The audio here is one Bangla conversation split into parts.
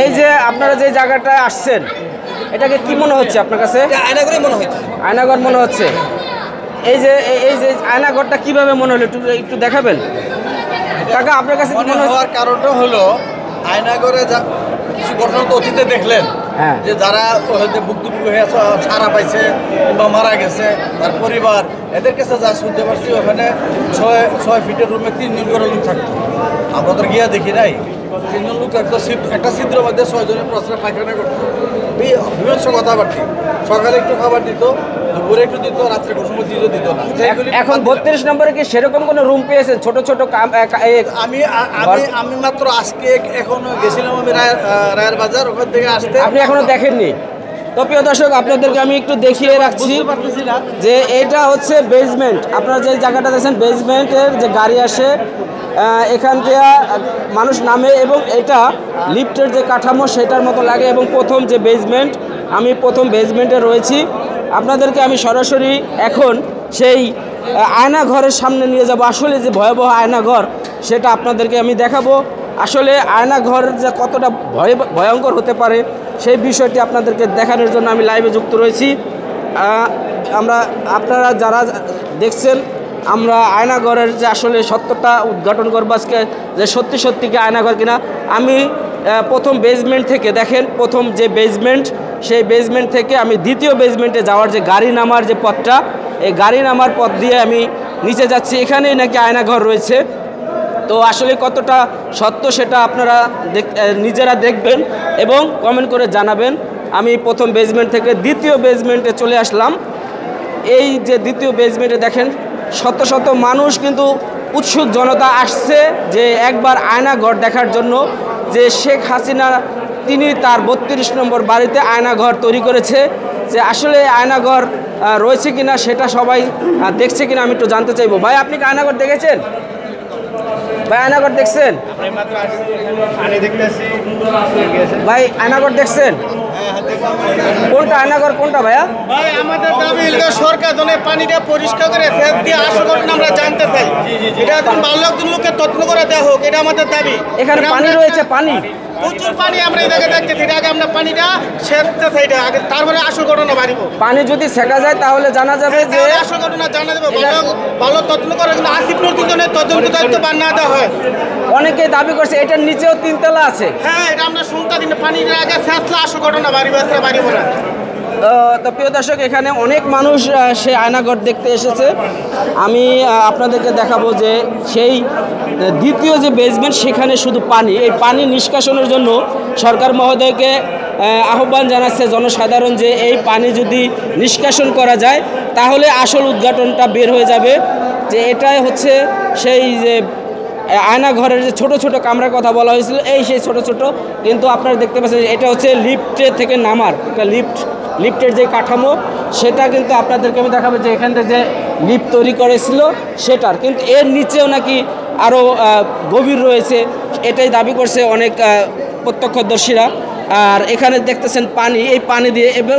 এই যে আপনারা যে জায়গাটায় আসছেন এটাকে কি মনে হচ্ছে আপনার কাছে? আয়নাঘরই মনে হচ্ছে। আয়নাঘর মনে হচ্ছে। এই যে আয়নাঘরটা কিভাবে মনে হলো একটু দেখাবেন কাকা? আপনার কাছে কি মনে হওয়ার কারণটা হলো আয়নাঘরে কিছু ঘটনা তো অতীতে দেখলেন যে যারা হয়তো ভুক্তভোগী হয়ে ছাড়া পাইছে কিংবা মারা গেছে, তার পরিবার, এদের কাছে যা শুনতে পারছি ওখানে 6 ফিটের রুমে 3 জন করে লোক থাকতো। আমরা তো গিয়া দেখি নাই। 3 জন লোক থাকতো, একটা ছিদ্রের মধ্যে 6 জনের প্রশ্নের পায়খানা করতো। বিভৎস কথাবার্তি। সকালে একটু খাবার দিত, দুপুরে একটু দিত, রাত্রে কোনো সময় দিত না। এখন 32 নম্বরে কি সেরকম কোনো রুম পেয়েছে ছোট ছোট? আমি মাত্র আজকে এখন গেছিলাম আমি রায়ের বাজার, ওখান থেকে আসতে। আপনি এখনো দেখেননি? তো প্রিয় দর্শক, আপনাদেরকে আমি একটু দেখিয়ে রাখছি যে এটা হচ্ছে বেসমেন্ট। আপনারা যে জায়গাটা দেখছেন বেসমেন্টের যে গাড়ি আসে এখান থেকে মানুষ নামে এবং এটা লিফটের যে কাঠামো সেটার মতো লাগে। এবং প্রথম যে বেসমেন্ট, আমি প্রথম বেসমেন্টে রয়েছি। আপনাদেরকে আমি সরাসরি এখন সেই আয়নাঘরের সামনে নিয়ে যাব। আসলে যে ভয়াবহ আয়নাঘর সেটা আপনাদেরকে আমি দেখাবো। আসলে আয়নাঘর যে কতটা ভয়ঙ্কর হতে পারে সেই বিষয়টি আপনাদেরকে দেখানোর জন্য আমি লাইভে যুক্ত রয়েছি। আপনারা যারা দেখছেন আমরা আয়নাঘরের যে আসলে সত্যটা উদ্ঘাটন করবো আজকে, যে সত্যি সত্যি কি আয়নাঘর কিনা। আমি প্রথম বেসমেন্ট থেকে দেখেন, প্রথম যে বেসমেন্ট সেই বেসমেন্ট থেকে আমি দ্বিতীয় বেসমেন্টে যাওয়ার যে গাড়ি নামার যে পথটা, এই গাড়ি নামার পথ দিয়ে আমি নিচে যাচ্ছি। এখানেই নাকি আয়নাঘর রয়েছে। তো আসলে কতটা সত্য সেটা আপনারা নিজেরা দেখবেন এবং কমেন্ট করে জানাবেন। আমি প্রথম বেসমেন্ট থেকে দ্বিতীয় বেসমেন্টে চলে আসলাম। এই যে দ্বিতীয় বেসমেন্টে দেখেন শত শত মানুষ কিন্তু উৎসুক জনতা আসছে যে একবার আয়নাঘর দেখার জন্য, যে শেখ হাসিনা তিনি তার 32 নম্বর বাড়িতে আয়নাঘর তৈরি করেছে। যে আসলে আয়নাঘর রয়েছে কিনা সেটা সবাই দেখছে কিনা আমি একটু জানতে চাইবো। ভাই, আপনি কি আয়নাঘর দেখেছেন? ভাই, আয়নাঘর দেখছেন? ভাই, আয়নাঘর দেখছেন? কোনটা আয়নাঘর, কোনটা ভাইয়া? ভাই, আমাদের দাবি হলো সরকার যেন পানিটা পরিষ্কার করে ফেরত দিয়ে আসল ঘটনা আমরা জানতে চাই। এটা এখন ভালো একজন লোককে তত্ন করে দেওয়া হোক, এটা আমাদের দাবি। এখানে পানি রয়েছে, পানি প্রচুর পানি। আমরা এটাকে দেখতেছি, এটা আগে আমরা পানিটা সেরতে চাই, আগে তারপরে আসল ঘটনা বাড়িব। পানি যদি ছেঁকা যায় তাহলে জানা যাবে যে আসল ঘটনা জানা যাবে। ভালো তত্ন করে কিন্তু আসিফ নজরুল জনের তদন্ত দায়িত্ব বান্না দেওয়া হয়। অনেকে দাবি করছে এটার নিচেও 3 তলা আছে। হ্যাঁ, এটা আমরা শুনতে দিন, পানিটা আগে ফেসলা আসল ঘটনা বাড়িব না। তো প্রিয় দর্শক, এখানে অনেক মানুষ সেই আয়নাঘর দেখতে এসেছে। আমি আপনাদেরকে দেখাবো যে সেই দ্বিতীয় যে বেসমেন্ট সেখানে শুধু পানি। এই পানি নিষ্কাশনের জন্য সরকার মহোদয়কে আহ্বান জানাচ্ছে জনসাধারণ যে এই পানি যদি নিষ্কাশন করা যায় তাহলে আসল উদ্ঘাটনটা বের হয়ে যাবে। যে এটাই হচ্ছে সেই যে আয়নাঘরের যে ছোট ছোট কামরার কথা বলা হয়েছিল, এই সেই ছোট ছোট। কিন্তু আপনারা দেখতে পাচ্ছেন এটা হচ্ছে লিফটের থেকে নামার একটা লিফটের যে কাঠামো সেটা কিন্তু আপনাদেরকে আমি দেখাবো যে এখান থেকে যে লিফট তৈরি করেছিল সেটার, কিন্তু এর নিচেও নাকি আরও গভীর রয়েছে, এটাই দাবি করছে অনেক প্রত্যক্ষদর্শীরা। আর এখানে দেখতেছেন পানি, এই পানি দিয়ে এবং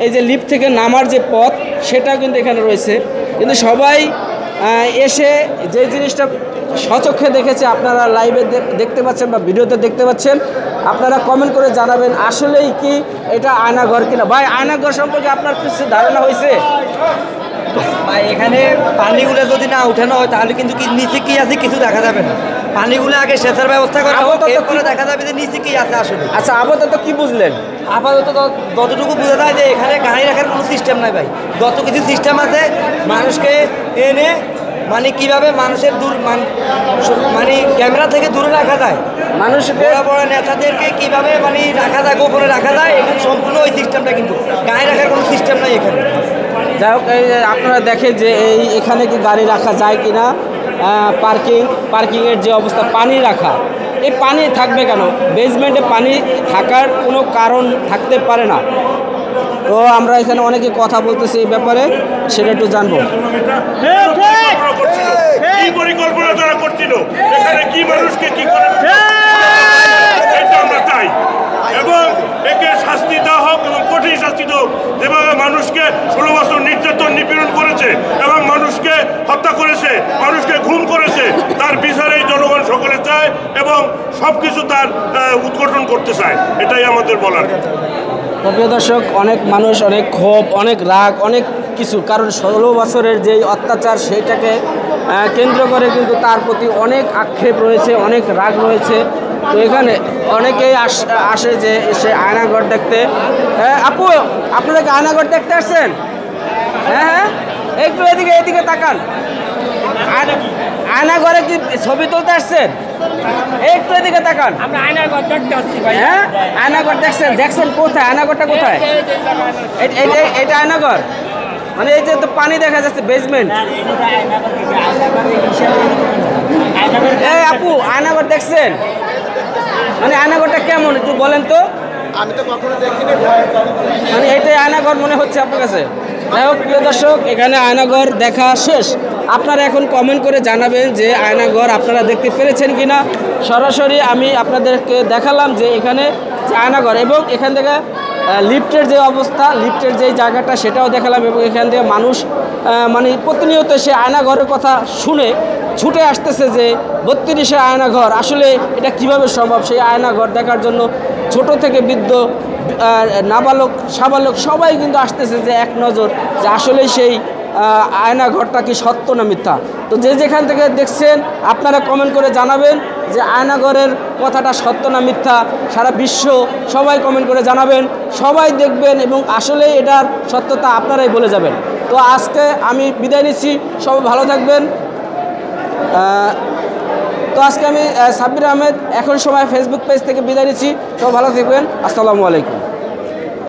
এই যে লিফট থেকে নামার যে পথ সেটা কিন্তু এখানে রয়েছে। কিন্তু সবাই এসে যে জিনিসটা স্বচক্ষে দেখেছে, আপনারা লাইভে দেখতে পাচ্ছেন বা ভিডিওতে দেখতে পাচ্ছেন, আপনারা কমেন্ট করে জানাবেন আসলেই কি এটা আয়নাঘর কিনা। ভাই, আয়নাঘর সম্পর্কে আপনার কিছু ধারণা হয়েছে? ভাই, এখানে পানিগুলো যদি না উঠানো হয় তাহলে কিন্তু নিচে কি আছে কিছু দেখা যাবে না। পানিগুলো আগে সেচের ব্যবস্থা করা হোক, এরপরে দেখা যাবে যে নিচে কি আছে আসলে। আচ্ছা, আপাতত কি বুঝলেন? আপাতত যতটুকু বোঝা যায় যে এখানে গাড়ি রাখার কোনো সিস্টেম নাই ভাই। যত কিছু সিস্টেম আছে মানুষকে এনে মানে কিভাবে মানুষের মানে ক্যামেরা থেকে দূরে রাখা যায়, মানুষকে বড় বড় নেতাদেরকে কিভাবে মানে রাখা যায়, গোপনে রাখা যায়, এখানে সম্পূর্ণ ওই সিস্টেমটা, কিন্তু গাড়ি রাখার কোনো সিস্টেম নাই এখানে। যাই হোক, এই আপনারা দেখেন যে এখানে কি গাড়ি রাখা যায় কিনা। পার্কিংয়ের যে অবস্থা, পানি রাখা, এই পানি থাকবে কেন? বেসমেন্টে পানি থাকার কোনো কারণ থাকতে পারে না। তো আমরা এখানে অনেকে কথা বলতেছি এই ব্যাপারে, সেটা একটু জানবো। কি পরিকল্পনা তারা করছিল, এখানে কি মানুষকে কি করে এটা আমরা চাই, এবং একে শাস্তি দেওয়া হোক এবং কঠিন শাস্তি দেওয়া হোক। যেভাবে মানুষকে 16 বছর নির্যাতন নিপীড়ন করেছে এবং মানুষকে হত্যা করেছে, মানুষকে ঘুম করেছে, তার বিচারে জনগণ সকলে চায় এবং সব কিছু তার উদ্ঘাটন করতে চায়, এটাই আমাদের বলার। প্রিয় দর্শক, অনেক মানুষ অনেক ক্ষোভ, অনেক রাগ, অনেক কিছু, কারণ 16 বছরের যেই অত্যাচার সেইটাকে কেন্দ্র করে কিন্তু তার প্রতি অনেক আক্ষেপ রয়েছে, অনেক রাগ রয়েছে। তো এখানে অনেকেই আসে যে এসে আয়নাঘর দেখতে। আপু, আপনারা কি আয়নাঘর দেখতে আসছেন? হ্যাঁ, একটু এদিকে তাকান। আয়নাঘরে কি ছবি তুলতে আসছেন? একটু এদিকে তাকান। আমরা আয়নাঘর দেখতে আসছি ভাই। হ্যাঁ, আয়নাঘর দেখছেন কোথায়? আয়নাঘরটা কোথায়? এটা আয়নাঘর, মানে এই যে তো পানি দেখা যাচ্ছে, বেসমেন্ট। এই আপু, আয়নাঘর দেখছেন? মানে আয়নাঘরটা কেমন একটু বলেন তো। আমি তো কখনো দেখিনি। মানে এটাই আয়নাঘর মনে হচ্ছে আপনার কাছে? যাই হোক প্রিয় দর্শক, এখানে আয়নাঘর দেখা শেষ। আপনারা এখন কমেন্ট করে জানাবেন যে আয়নাঘর আপনারা দেখতে পেরেছেন কিনা। সরাসরি আমি আপনাদেরকে দেখালাম যে এখানে যে আয়নাঘর, এবং এখান থেকে লিফটের যে অবস্থা, লিফটের যেই জায়গাটা সেটাও দেখালাম, এবং এখান থেকে মানুষ মানে প্রতিনিয়ত সে আয়নাঘরের কথা শুনে ছুটে আসতেছে যে 32-এ আয়নাঘর, আসলে এটা কিভাবে সম্ভব। সেই আয়নাঘর দেখার জন্য ছোট থেকে বৃদ্ধ, নাবালক, সাবালক সবাই কিন্তু আসতেছে যে এক নজর যে আসলে সেই আয়নাঘরটা কি সত্য না মিথ্যা। তো যে যেখান থেকে দেখছেন আপনারা কমেন্ট করে জানাবেন যে আয়নাঘরের কথাটা সত্য না মিথ্যা। সারা বিশ্ব সবাই কমেন্ট করে জানাবেন, সবাই দেখবেন এবং আসলে এটার সত্যতা আপনারাই বলে যাবেন। তো আজকে আমি বিদায় নিচ্ছি, সবাই ভালো থাকবেন। তো আজকে আমি সাব্বির আহমেদ এখন সময় ফেসবুক পেজ থেকে বিদায় নিচ্ছি। সবাই ভালো থাকবেন। আসসালামু আলাইকুম।